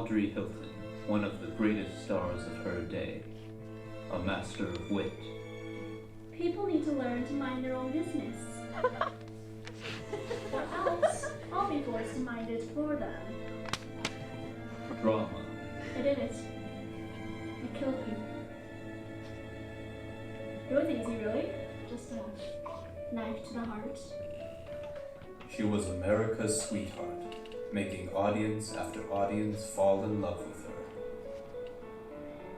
Audrey Hilton, one of the greatest stars of her day, a master of wit. People need to learn to mind their own business. Or else, I'll be forced to mind it for them. Drama. I did it. I killed you. It was easy, really. Just a knife to the heart. She was America's sweetheart, making audience after audience fall in love with her.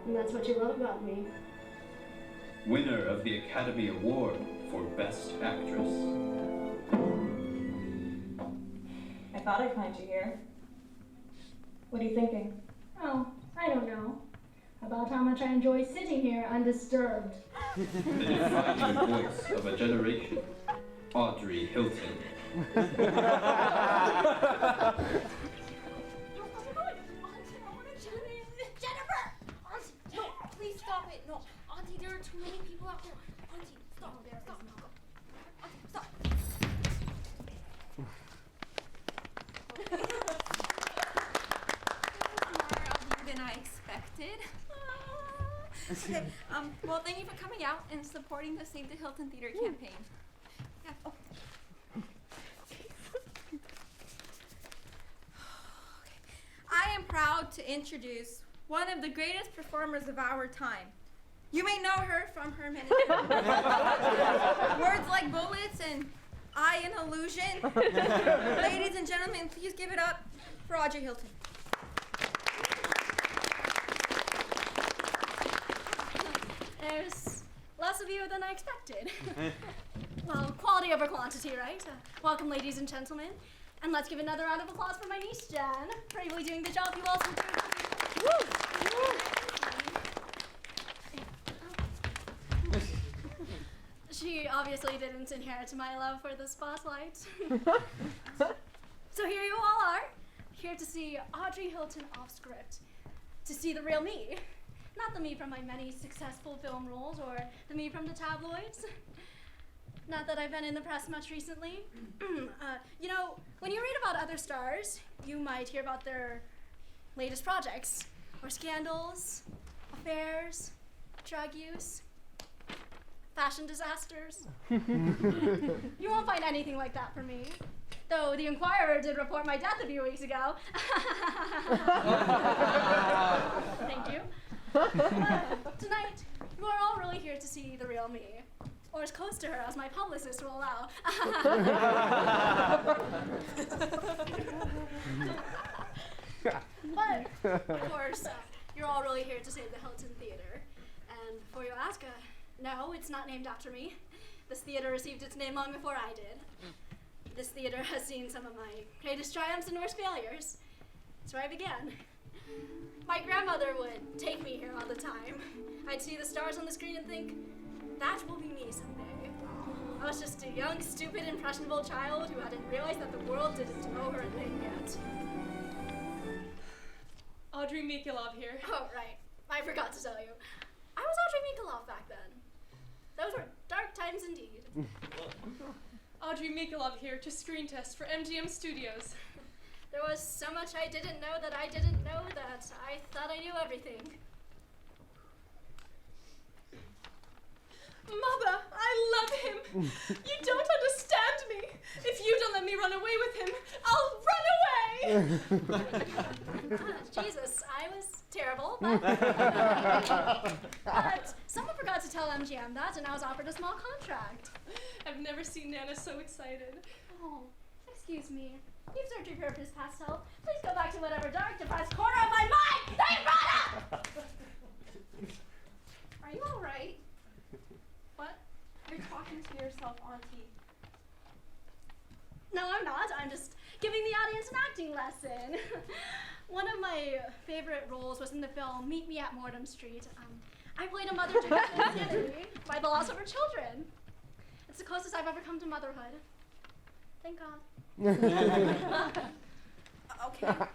And that's what you love about me. Winner of the Academy Award for Best Actress. I thought I'd find you here. What are you thinking? Oh, I don't know. About how much I enjoy sitting here undisturbed. The defining voice of a generation, Audrey Hilton. Jennifer! Auntie, no, please stop it. No, Auntie, there are too many people out there. Auntie, stop there. Stop. Auntie, stop. More of you than I expected. Okay, well, thank you for coming out and supporting the Save the Hilton Theater campaign. Yeah. Oh. I am proud to introduce one of the greatest performers of our time. You may know her from her many words like bullets and I an illusion. Ladies and gentlemen, please give it up for Audrey Hilton. There's less of you than I expected. Well, quality over quantity, right? Welcome, ladies and gentlemen. And let's give another round of applause for my niece, Jen, bravely doing the job you all so do. She obviously didn't inherit my love for the spotlight. So here you all are, here to see Audrey Hilton off script, to see the real me. Not the me from my many successful film roles or the me from the tabloids. Not that I've been in the press much recently. You know, when you read about other stars, you might hear about their latest projects, or scandals, affairs, drug use, fashion disasters. You won't find anything like that for me. Though the Inquirer did report my death a few weeks ago. Thank you. Tonight, you are all really here to see the real me. Or as close to her as my publicist will allow. But, of course, you're all really here to save the Hilton Theater. And before you ask, no, it's not named after me. This theater received its name long before I did. This theater has seen some of my greatest triumphs and worst failures. That's where I began. My grandmother would take me here all the time. I'd see the stars on the screen and think, that will be me someday. I was just a young, stupid, impressionable child who hadn't realized that the world didn't owe her a thing yet. Audrey Mikolov here. Oh, right. I forgot to tell you. I was Audrey Mikolov back then. Those were dark times indeed. Audrey Mikolov here to screen test for MGM Studios. There was so much I didn't know that I didn't know that I thought I knew everything. Mother, I love him. You don't understand me. If you don't let me run away with him, I'll run away. Jesus, I was terrible, but, but someone forgot to tell MGM that, and I was offered a small contract. I've never seen Nana so excited. Oh, excuse me. You've served your purpose, pastel. Please go back to whatever dark, depressed corner of my mind that you brought up! Are you all right? What? You're talking to yourself, Auntie. No, I'm not. I'm just giving the audience an acting lesson. One of my favorite roles was in the film Meet Me at Mortimer Street. I played a mother to insanity by the loss of her children. It's the closest I've ever come to motherhood. Thank God. Okay. I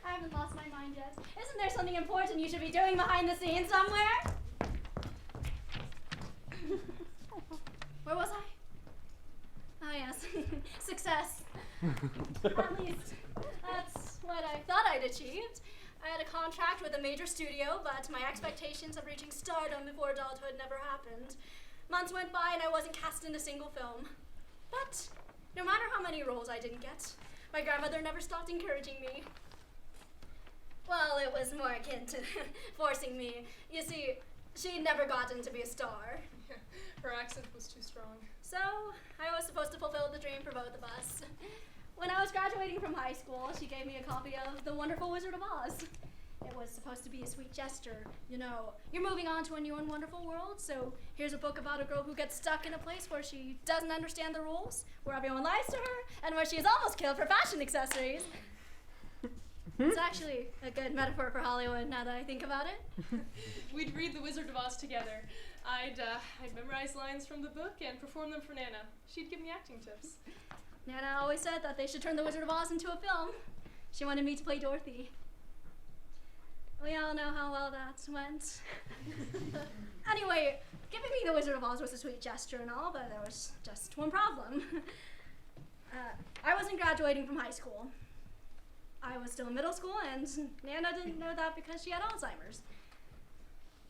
haven't lost my mind yet. Isn't there something important you should be doing behind the scenes somewhere? Where was I? Oh yes, success. At least, that's what I thought I'd achieved. I had a contract with a major studio, but my expectations of reaching stardom before adulthood never happened. Months went by and I wasn't cast in a single film. But no matter how many roles I didn't get, my grandmother never stopped encouraging me. Well, it was more akin to forcing me. You see, she'd never gotten to be a star. Her accent was too strong. So, I was supposed to fulfill the dream for both of us. When I was graduating from high school, she gave me a copy of The Wonderful Wizard of Oz. It was supposed to be a sweet gesture. You know, you're moving on to a new and wonderful world, so here's a book about a girl who gets stuck in a place where she doesn't understand the rules, where everyone lies to her, and where she is almost killed for fashion accessories. It's actually a good metaphor for Hollywood, now that I think about it. We'd read The Wizard of Oz together. I'd memorize lines from the book and perform them for Nana. She'd give me acting tips. Nana always said that they should turn The Wizard of Oz into a film. She wanted me to play Dorothy. We all know how well that went. Anyway, giving me The Wizard of Oz was a sweet gesture and all, but there was just one problem. I wasn't graduating from high school. I was still in middle school, and Nana didn't know that because she had Alzheimer's.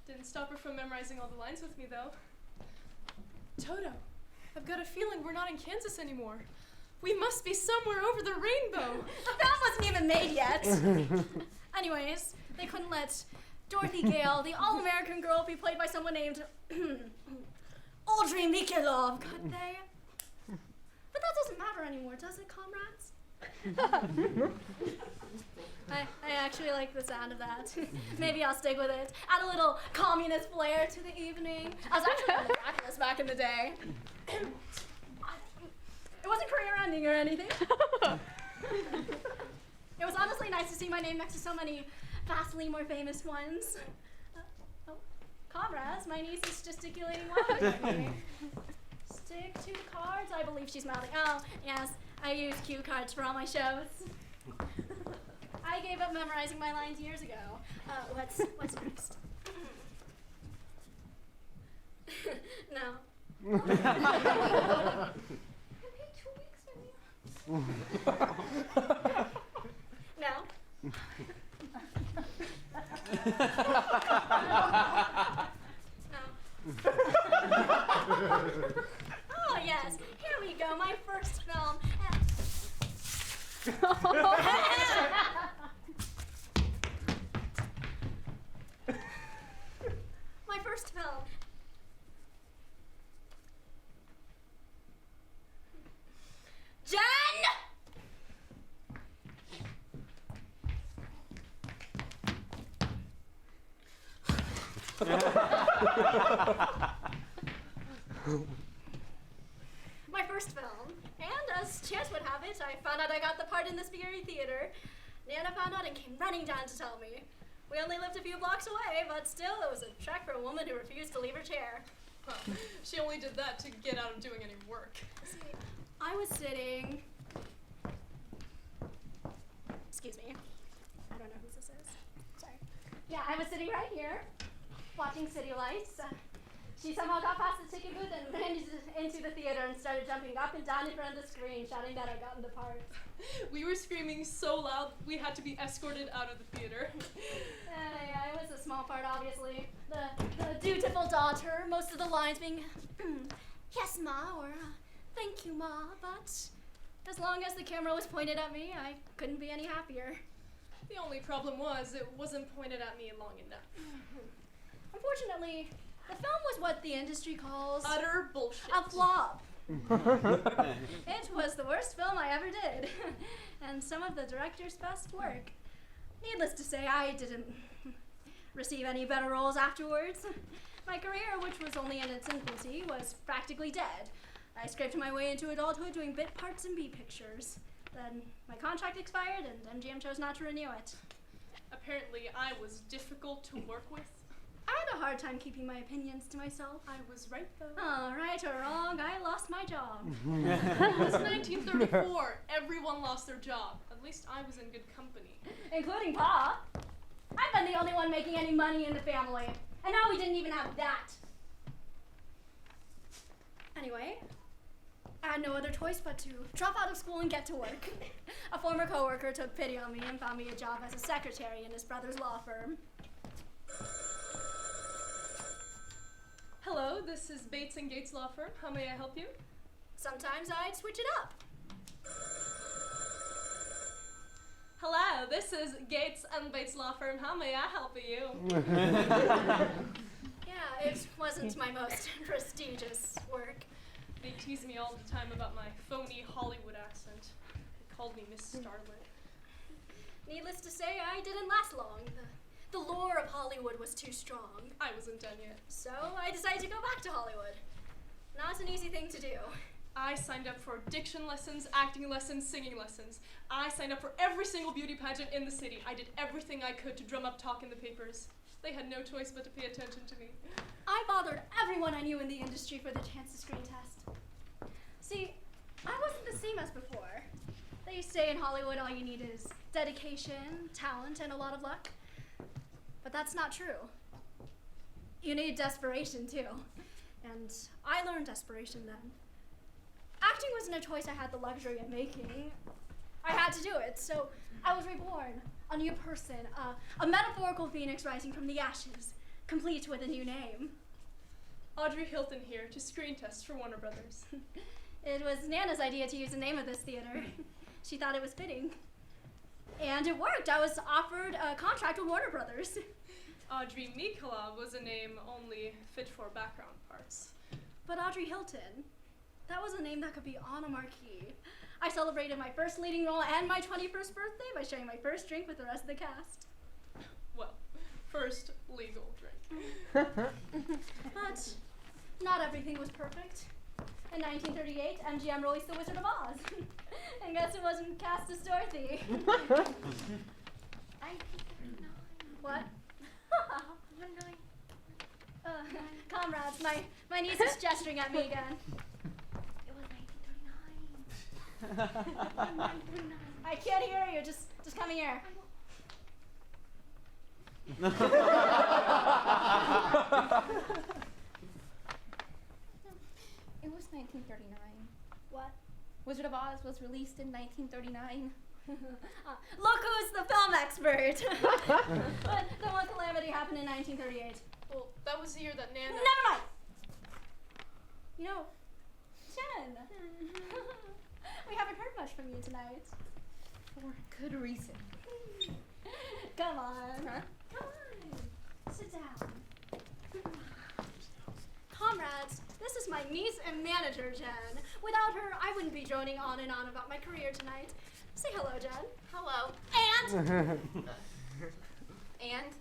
Didn't stop her from memorizing all the lines with me, though. Toto, I've got a feeling we're not in Kansas anymore. We must be somewhere over the rainbow. The film wasn't even made yet. Anyways, they couldn't let Dorothy Gale, the all-American girl, be played by someone named Audrey Mikhailov, could they? But that doesn't matter anymore, does it, comrades? I actually like the sound of that. Maybe I'll stick with it. Add a little communist flair to the evening. I was actually really reckless back in the day. It wasn't career-ending or anything. It was honestly nice to see my name next to so many vastly more famous ones. Oh, comrades, my niece is gesticulating wildly at me. Stick to the cards, I believe she's mouthing. Oh, yes, I use cue cards for all my shows. I gave up memorizing my lines years ago. What's next? No. I paid 2 weeks from you. No. Oh, yes. Here we go. My first film. My first film. Jen! My first film, and as chance would have it, I found out I got the part in the Spaghetti Theater. Nana found out and came running down to tell me. We only lived a few blocks away, but still, it was a trek for a woman who refused to leave her chair. Well, she only did that to get out of doing any work. See, I was sitting... Excuse me. I don't know who this is. Sorry. Yeah, I was sitting right here, watching City Lights. She somehow got past the ticket booth and ran into the theater and started jumping up and down in front of the screen, shouting that I'd gotten the part. We were screaming so loud, we had to be escorted out of the theater. Yeah, it was a small part, obviously. The dutiful daughter, most of the lines being, yes, Ma, or thank you, Ma, but as long as the camera was pointed at me, I couldn't be any happier. The only problem was it wasn't pointed at me long enough. Unfortunately, the film was what the industry calls Utter bullshit. a flop. It was the worst film I ever did, and some of the director's best work. Needless to say, I didn't receive any better roles afterwards. My career, which was only in its infancy, was practically dead. I scraped my way into adulthood doing bit parts in B pictures. Then my contract expired, and MGM chose not to renew it. Apparently, I was difficult to work with. I had a hard time keeping my opinions to myself. I was right, though. Oh, right or wrong, I lost my job. It was 1934. Everyone lost their job. At least I was in good company. Including Pa. I've been the only one making any money in the family. And now we didn't even have that. Anyway, I had no other choice but to drop out of school and get to work. A former coworker took pity on me and found me a job as a secretary in his brother's law firm. Hello, this is Bates and Gates Law Firm. How may I help you? Sometimes I'd switch it up. Hello, this is Gates and Bates Law Firm. How may I help you? Yeah, it wasn't my most prestigious work. They tease me all the time about my phony Hollywood accent. They called me Miss Starlet. Needless to say, I didn't last long. The lure of Hollywood was too strong. I wasn't done yet. So I decided to go back to Hollywood. Not an easy thing to do. I signed up for diction lessons, acting lessons, singing lessons. I signed up for every single beauty pageant in the city. I did everything I could to drum up talk in the papers. They had no choice but to pay attention to me. I bothered everyone I knew in the industry for the chance to screen test. See, I wasn't the same as before. They say in Hollywood all you need is dedication, talent, and a lot of luck. But that's not true. You need desperation too. And I learned desperation then. Acting wasn't a choice I had the luxury of making. I had to do it, so I was reborn, a new person, a metaphorical phoenix rising from the ashes, complete with a new name. Audrey Hilton here to screen test for Warner Brothers. It was Nana's idea to use the name of this theater. She thought it was fitting. And it worked. I was offered a contract with Warner Brothers. Audrey Mikola was a name only fit for background parts. But Audrey Hilton, that was a name that could be on a marquee. I celebrated my first leading role and my 21st birthday by sharing my first drink with the rest of the cast. Well, first legal drink. But not everything was perfect. In 1938, MGM released The Wizard of Oz. And guess who wasn't cast as Dorothy? What? Comrades, my niece is gesturing at me again. It was 1939. I can't hear you. Just come here. It was 1939. What? Wizard of Oz was released in 1939. Look who's the film expert. But then what calamity happened in 1938? Well, that was the year that Nana... Never mind. You know, Jen. We haven't heard much from you tonight. For good reason. Come on. Huh? Come on. Sit down. Comrades, this is my niece and manager, Jen. Without her, I wouldn't be droning on and on about my career tonight. Say hello, Jen. Hello. And And?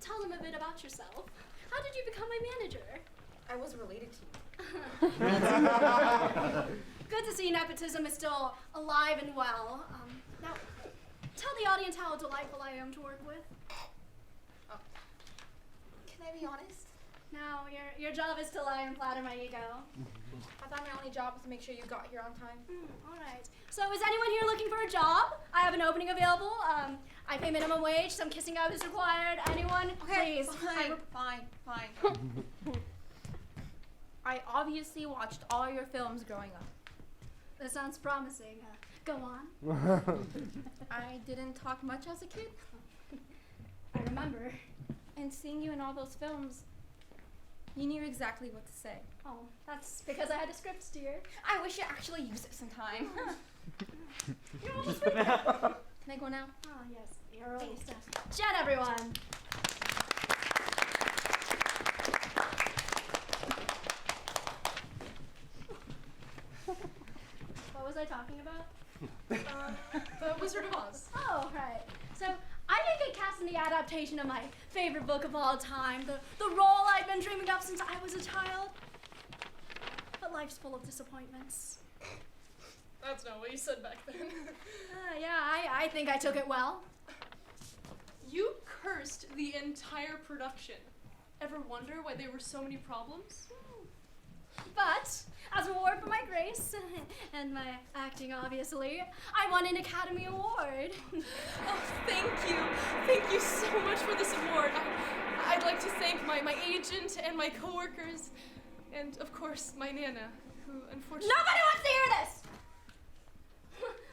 tell them a bit about yourself. How did you become my manager? I was related to you. Good to see nepotism is still alive and well. Now, tell the audience how delightful I am to work with. Oh. Can I be honest? Now, your job is to lie and flatter my ego. I thought my only job was to make sure you got here on time. All right. So, is anyone here looking for a job? I have an opening available. I pay minimum wage. Some kissing up is required. Anyone? Okay, Please. fine. I obviously watched all your films growing up. That sounds promising. Go on. I didn't talk much as a kid, I remember. and seeing you in all those films, you knew exactly what to say. Oh, that's because I had a script steer. I wish you actually used it sometime. You're almost ready. Can I go now? Oh, yes. You're early stuff. Jen, everyone. What was I talking about? The Wizard of Oz. Oh, right. So I didn't get cast in the adaptation of my favorite book of all time, the role I'd been dreaming of since I was a child. But life's full of disappointments. That's not what you said back then. Yeah, I think I took it well. You cursed the entire production. Ever wonder why there were so many problems? But, as a reward for my grace, and my acting obviously, I won an Academy Award. Oh, thank you. Thank you so much for this award. I'd like to thank my agent and my coworkers, and of course, my Nana. who unfortunately... Nobody wants to hear this!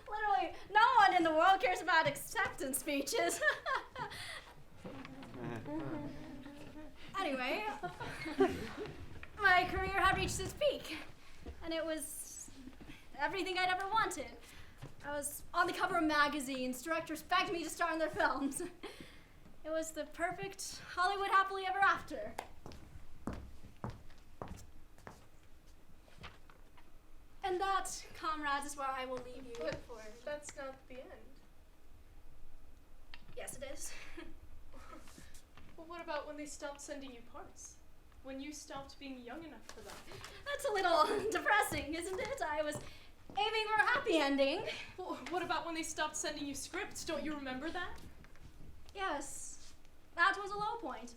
Literally, no one in the world cares about acceptance speeches. Anyway, my career had reached its peak, and it was everything I'd ever wanted. I was on the cover of magazines, directors begged me to star in their films. It was the perfect Hollywood happily ever after. And that, comrades, is where I will leave you But for... that's not the end. Yes, it is. Well, what about when they stopped sending you parts? When you stopped being young enough for that? That's a little depressing, isn't it? I was aiming for a happy ending. Well, what about when they stopped sending you scripts? Don't you remember that? Yes, that was a low point.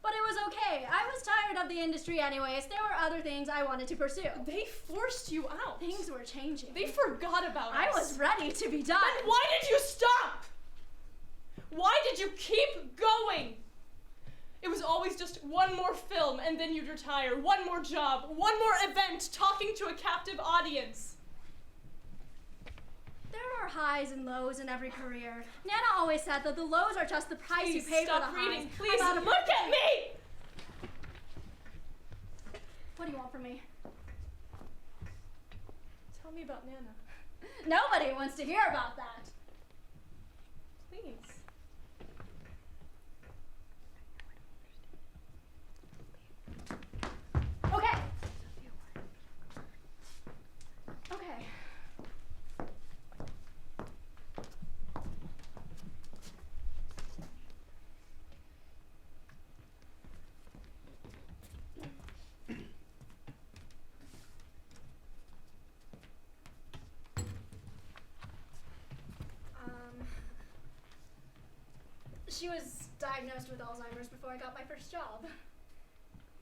But it was okay. I was tired of the industry anyways. There were other things I wanted to pursue. They forced you out. Things were changing. They forgot about us. I was ready to be done. Then why did you stop? Why did you keep going? It was always just one more film and then you'd retire, one more job, one more event, talking to a captive audience. There are highs and lows in every career. Nana always said that the lows are just the price Please you pay stop for the reading. highs. Please I'm out of look at me! What do you want from me? Tell me about Nana. Nobody wants to hear about that. Please. Okay. Okay. She was diagnosed with Alzheimer's before I got my first job.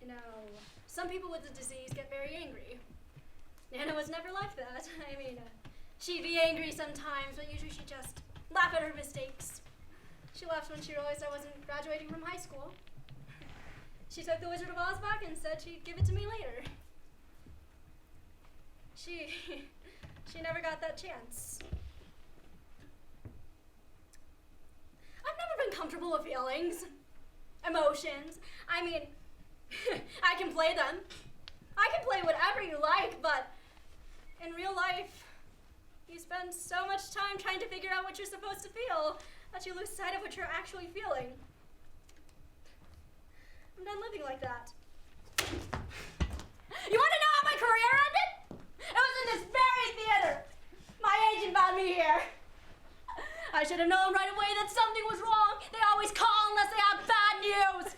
You know, some people with the disease get very angry. Nana was never like that. I mean, she'd be angry sometimes, but usually she'd just laugh at her mistakes. She left when she realized I wasn't graduating from high school. She took the Wizard of Oz back and said she'd give it to me later. She never got that chance. I've never been comfortable with feelings, emotions. I mean, I can play them. I can play whatever you like, but in real life, you spend so much time trying to figure out what you're supposed to feel that you lose sight of what you're actually feeling. I'm done living like that. You want to know how my career ended? It was in this very theater. My agent found me here. I should have known right away that something was wrong. They always call unless they have bad news.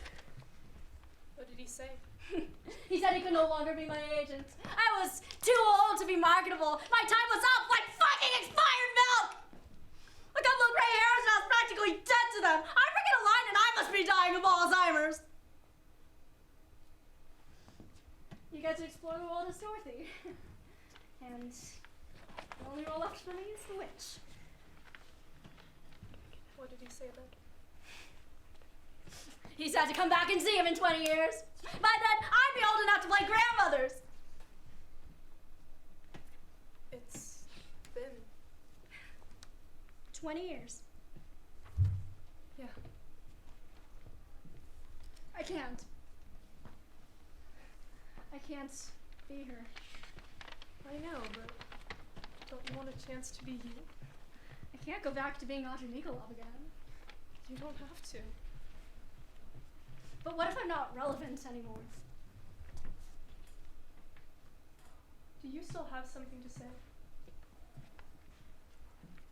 What did he say? He said he could no longer be my agent. I was too old to be marketable. My time was up like fucking expired milk. I got little gray hairs and I was practically dead to them. I forget a line and I must be dying of Alzheimer's. You get to explore the world as Dorothy. And the only role left for me is the witch. What did he say then? He said to come back and see him in 20 years. By then, I'd be old enough to play grandmothers. It's been 20 years. Yeah. I can't be her. I know, but don't you want a chance to be you? I can't go back to being Audrey Nikolov again. You don't have to. But what if I'm not relevant anymore? Do you still have something to say?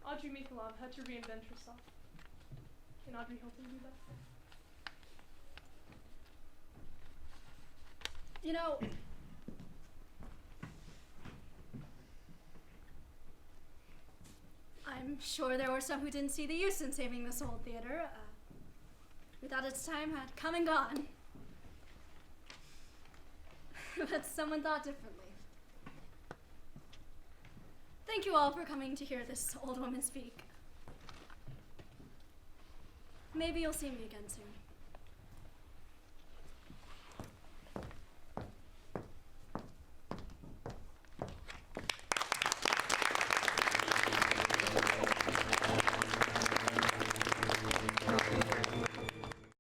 Audrey Nikolov had to reinvent herself. Can Audrey Hilton do that? You know, I'm sure there were some who didn't see the use in saving this old theater. Who thought its time had come and gone. But someone thought differently. Thank you all for coming to hear this old woman speak. Maybe you'll see me again soon.